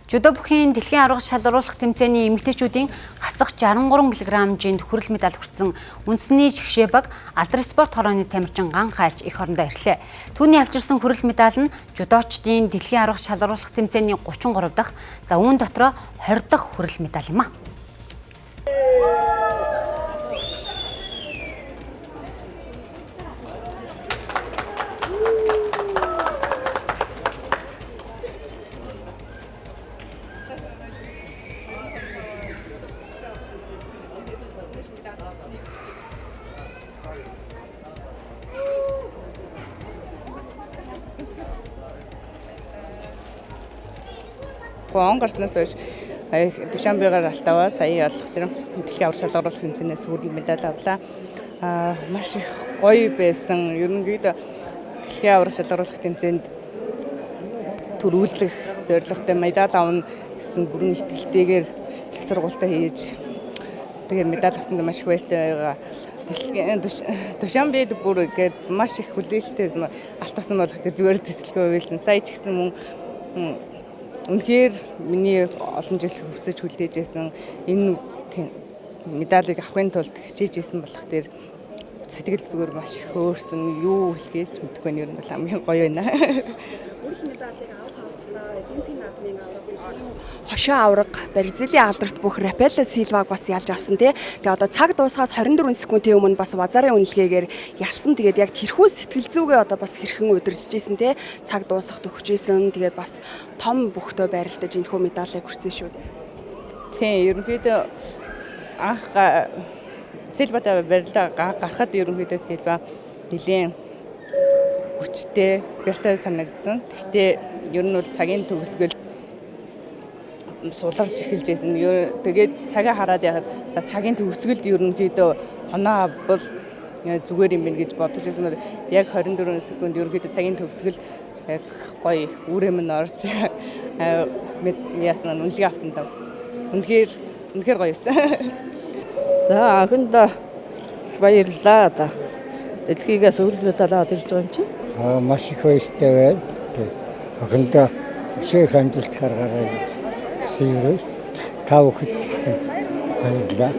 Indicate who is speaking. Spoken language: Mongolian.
Speaker 1: Жудо бүхийн дэлхийн арга шалгаруулах тэмцээний эмэгтэйчүүдийн хасах 63 кг-ийн хүрэл медаль хүртсэн үндэсний шгшээ баг алдар спорт хорооны тамирчин Ган Хайч эх орондоо ирлээ. Түүний авчирсан хүрэл медаль нь жудоочдын дэлхийн арга шалгаруулах тэмцээний 33 дахь, за үүн дотроо 20 дахь хүрэл медаль юм а.
Speaker 2: Он гарснаас хойш Душанбегаар алтаваа сая олох тэр дэлхийн аврал шалгаруулах тэмцээнээс хүрэл медаль авлаа. Маш их гоё байсан. Ерөнхийдөө дэлхийн аврал шалгаруулах тэмцээнд төрүүлэх зорилготой медаль авна гэсэн бүрэн итгэлтэйгээр их сургуультаа хийж тэгээд медаль авсанд маш их баяртай байгаа. Душанбед бүр гээд маш их хүлээлттэй алт авсан болох тэр зүгээр төсөлгөө байсан. Сая ч гэсэн мөн үнэхээр миний олон жил хүсэж хүлээж байсан энэ медалийг авахын тулд хичээж исэн болох тэр сэтгэл зүгээр маш их хөөрсөн. Юу хэлхийж мэдэхгүй нь ер нь хамгийн гоё байна.
Speaker 3: Хүрэл медалийг авахдаа Олимпийн наадмын аврагын хошоо авраг Бразилийн алдарт бүх Рапелло Силваг бас ялж авсан тий. Тэгээ одоо цаг дуусахаас 24 секундын өмнө бас Вазарын үнэлгээгээр ялсан. Тэгээд яг тэрхүү сэтгэл зүгээ одоо бас хэрхэн удирдах гэсэн тий. Цаг дуусахад өгчээсэн. Тэгээд бас том бүхтөө байралтаж энэхүү медалийг хүртсэн шүү.
Speaker 2: Тийм ерөнхийдөө анх Силватай барилдаа гарахад ерөнхийдөө Силва нэлийн хүчтэй бэртэй санагдсан. Гэхдээ ер нь бол цагийн төгсгөл суларч эхэлж байсан. Тэгээд цагаа хараад яхад за цагийн төгсгөлд ерөнхийдөө оноо бол зүгээр юм байна гэж бодож байсан. Яг 24 секунд ерөнхийдөө цагийн төгсгөл яг гоё үрэмн орж яасан үнэлгээ авсан даа. Үнэхээр гоё байсан.
Speaker 4: За анхандаа баярлалаа да. Дэлхийгээс хүрэл медаль аваад ирж байгаа юм чи.
Speaker 5: Маш их баяртай байна. Анхандаа их амжилт гаргаарай гэж та бүхэнд гэсэн баярлалаа.